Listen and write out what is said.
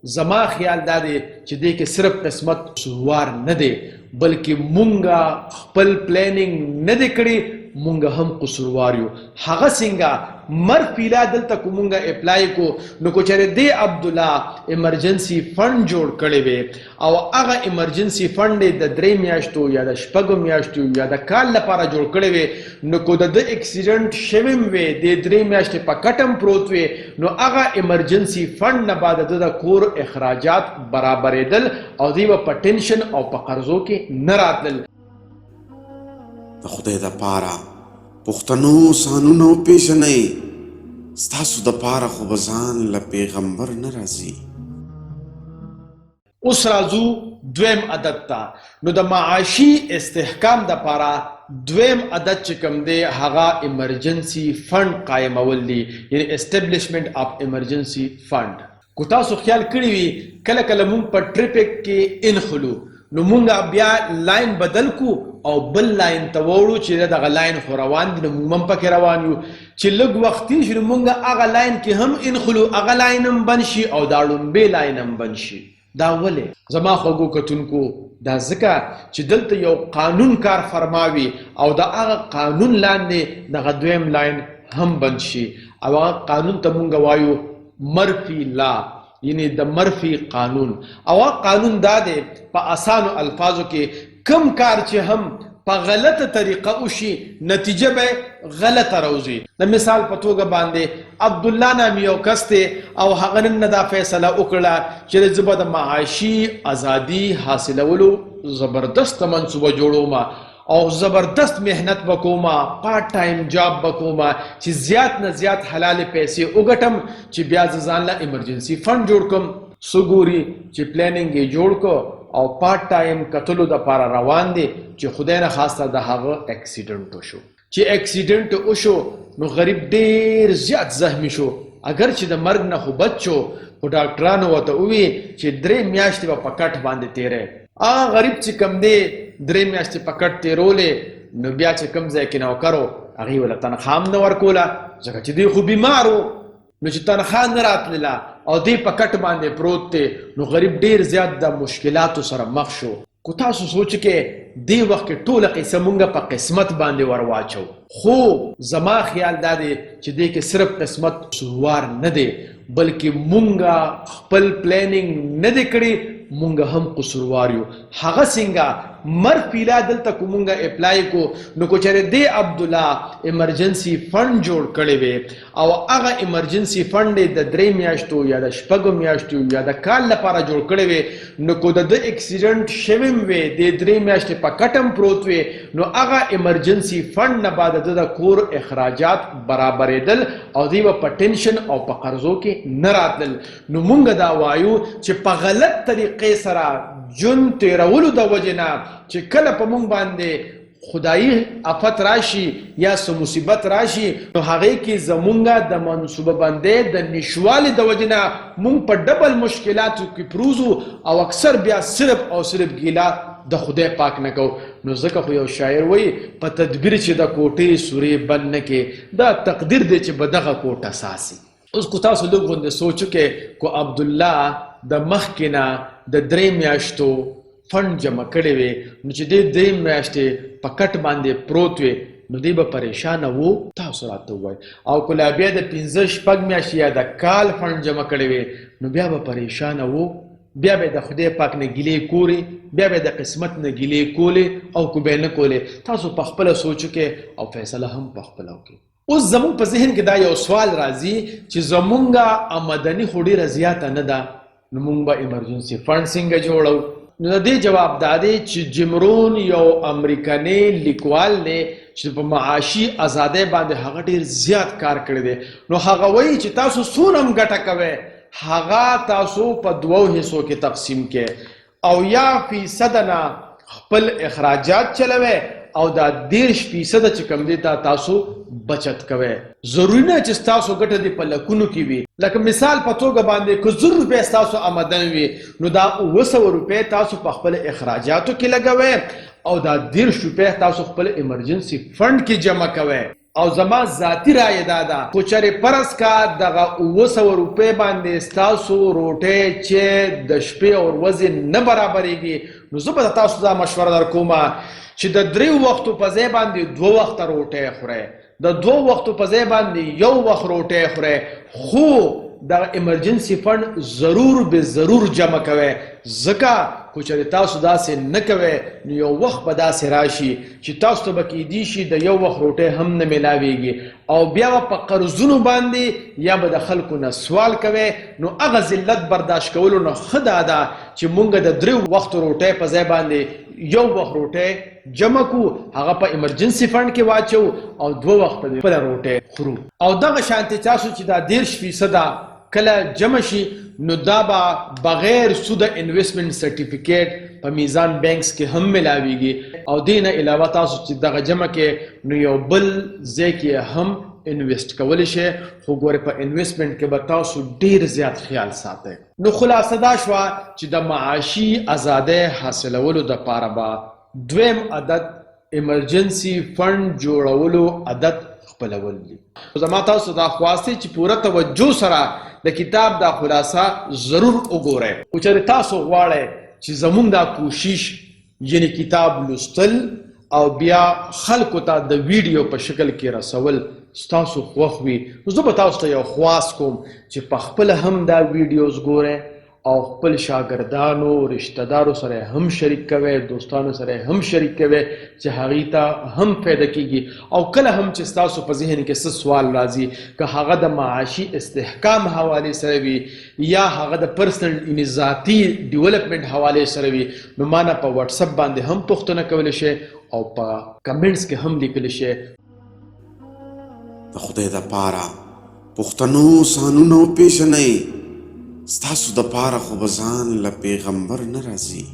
زما خیال دا دی چې دې کې صرف قسمت قصوروار نه دی بلکې مونږه خپل پلانینګ نه دی کړی مونږ هم قصوروار یو. هغه څنګه مرفیلا دلته کو مونږه اپلای کو نو کو چېرې دی عبدالله ایمرجنسي فند جوړ کړی وي او هغه ایمرجنسي فند د 3 میاشتو یا د 6 میاشتو یا د کال لپاره جوړ کړی وي نو کو د اکسیډنټ شویم وي د 3 میاشتې په کټم پروت وي نو هغه ایمرجنسي فند نه بعد د کور اخراجات برابرېدل او دی په ټینشن او په قرضو کې نه راتلل. د خدای د پاره پښتنو سانونو پیژنئ ستاسو د پاره خو به ځان له پیغمبر نه راځي. اوس راځو دویم عدد ته نو د معاشي استحکام د پاره دویم عدد چې کوم دی هغه ایمرجنسي فند قایمول دی یعنی اسټابلیشمنٹ اف ایمرجنسي فند. کو تاسو خیال کړی وي کله کله مونږ په ټریفک کې انخلو نو مونږ بیا لاین بدل کو او بل لاین ته وړو چې دغه لاین خو روان دي نو موږ هم پکې روان یو چې لږ وخت تېر شي نو موږ هغه لاین کې هم انخلو هغه لاین هم بند شي او دا لومبې لاین هم بند شي. دا ولې زما خوږو کتونکو دا ځکه چې دلته یو قانون کار فرماوي او د هغه قانون لاندې دغه دویم لاین هم بند شي او هغه قانون ته موږ وایو مرفی لا یعنی د مرفی قانون. او هغه قانون دا دی په اسانو الفاظو کې کم کار چې هم په غلطه طریقه وشي نتیجه به غلطه راوځي. د مثال په توګه باندې عبدالله نامي یو کس دی او هغه نن دا فیصله وکړه چې زه به د معاشي ازادي حاصلولو زبردست منصوبه جوړوم او زبردست محنت وکوما پارت ټایم جاب وکوما چې زیات نه زیات حلال پیسې وګټم چې بیا ځان له ایمرجنسي فند جوړ کوم. سګوري چې پلانینګ یې جوړ کو او پارت ټایم کتلو د پاره روان دي چې خدای نه خواسته د هغه اکسیډنټ وشو. چې اکسیډنټ وشو نو غریب ډیر زیات زخمی شو اگر چې د مرګ نه خو بچو خو ډاکټرانو ورته ووی چې 3 میاشتې به په کټ باندې تیرې. غریب چې کم دی 3 میاشتې په کټ تیرولې نو بیا چې کم ځای کې نوکرو هغې وله تنخوا هم نه ورکوله ځکه چې دی خو بیمار و نو چې تنخوا نه راتلله او دی په کټ باندې پروت دی نو غریب ډیر زیات د مشکلاتو سره مخ شو. کو تاسو سوچ کې دی وخت کې ټوله قصه مونږ په قسمت باندې ورواچو خو زما خیال دا دی چې دی کې صرف قسمت قصوروار نه دی بلکې مونږ خپل پلانینګ نه دی کړی مونږ هم قصوروار یو. هغه څنګه مرفیلا دلته کو مونږه اپلای کو نو کو چېرې دی عبدالله ایمرجنسي فند جوړ کړی وي او هغه ایمرجنسي فند د 3 میاشتو یا د 6 میاشتو یا د کال لپاره جوړ کړی وي نو کو د اکسیډنټ شویم وي د 3 میاشتې په کټم پروت وي نو هغه ایمرجنسي فند نه بعد د کور اخراجات برابرېدل او دی په ټینشن او په قرضو کې نه راتلل. نو مونږ دا وایو چې په غلط طریقې سره جون تیرولو د وجنه چې کله په مونږ باندې خدایي آفت راشي یا څه مصیبت راشي نو هغې کې زمونږ د منصوبه بندۍ د نشوالي د وجنه مونږ په ډبل مشکلاتو کې پروزو او اکثر بیا صرف او صرف ګیله د خدای پاک نه کوو. نو ځکه خو یو شاعر وایي په تدبیر چې د کوټې سورې بند نه کې دا تقدیر دی چې به دغه کوټه ساسي. اوس کو تاسو لږ غوندې سوچو کې کو عبدالله د مخکې نه د 3 میاشتو فند جمع کړی وي نو چې دی 3 میاشتې په کټ باندې پروت وي نو دی به پریشانه و تاسو راته ووایئ او که لا بیا د 5-6 میاشتې یا د کال فند جمع کړی وي نو بیا به پریشانه و بیا به د خدای پاک نه ګیلې کورې بیا به د قسمت نه ګیلې کولې او که به یې نه کولې. تاسو په خپله سوچو کې او فیصله هم په خپله وکړئ. اوس زمونږ په ذهن کې دا یو سوال راځي چې زمونږ آمدني خو ډېره زیاته نه ده نو مونږ به ایمرجنسي فند څنګه جوړو. نو د دې جواب دا دی چې جیمرون یو امریکنی لیکوال دی چې په معاشي ازادۍ باندې هغه ډېر زیات کار کړی دی. نو هغه وایي چې تاسو څونه هم ګټه کوئ هغه تاسو په 2 حصو کې تقسیم کړئ او یا فیصد نه خپل اخراجات چلوئ او دا 10% چې کوم دی تاسو بچت کوئ. ضروري نه چې تاسو ګټه دې په لکونو کې وي. لکه مثال په توګه باندې که 1000 روپۍ تاسو آمدن وي نو دا 200 روپۍ تاسو په خپل اخراجاتو کې لګوئ او دا 10 روپۍ تاسو خپل ایمرجنسي فند کې جمع کوئ. او زما ذاتی رائے دا ده خو چرې فرض کا دغه 900 روپۍ باندې ستاسو روټۍ چې د شپې او ورځې نه برابرېږي نو زه به تاسو دا مشوره در کومه چې د 3 وختو په ځای باندې 2 وخته روټۍ خورئ د 2 وختو په ځای باندې 1 وخت روټۍ خورئ خو دا ایمرجنسی فند ضرور به ضرور جمع کوئ ځکه خو چېرې تاسو داسې نه کوئ نو یو وخت به داسې راشي چې تاسو ته به کیدی شي د 1 وخت روټۍ هم نه میلاویږي او بیا به په قرضونو باندې یا به د خلکو نه سوال کوئ نو هغه ذلت برداشت کولو نه ښه دا ده چې مونږ د 3 وختو روټۍ په ځای باندې 1 وخت روټۍ جمع کو هغه په ایمرجنسی فند کې واچو او 2 وخت په خپله روټۍ خورو او دغه شانتې تاسو چې دا 10% کله جمع شي نو دا به بغیر سود انویسټمنټ سرټیفیکیټ په میزان بانکس کې هم ملاویږي او دې نه علاوه تاسو چې دغه جمع کې نو یو بل ځای کې هم انویسټ کولی شئ خو ګورې په انویسټمنټ کې به تاسو ډېر زیات خیال ساتئ نو خلاصه دا شوه چې د معاشي ازادۍ حاصلولو دپاره به 2م عادت ایمرجنسی فند جوړولو عادت خپلول دي زما تاسو دا خواسته چې پوره توجه سره د کتاب دا خلاصه ضرور وګورئ او چې تاسو غواړئ چې زموږ دا کوشش یعنی کتاب لوستل او بیا خلکو ته د ویډیو په شکل کې رسول ستاسو خوښ وي نو زه به تاسو ته یو خواست کوم چې په خپله هم دا ویډیوز ګورئ او خپل شاګردانو رشتہ دارو سره هم شریک کوئ دوستانو سره هم شریک کوئ چې هغې ته هم پیدا کیږي او کله هم چې ستاسو په ذهن کې څه سوال راځي که هغه د معاشي استحکام حوالې سره وي یا هغه د پرسنل یعنې ذاتي ډیولپمنټ حوالې سره وي نو ما نه په واتساپ باندې هم پوښتنه کولی شئ او په کمنټس کې هم لیکلی شئ د خدای دپاره پښتنو سانونه وپېژنئ ستاسو دپاره خو به ځان له پیغمبر نه راځي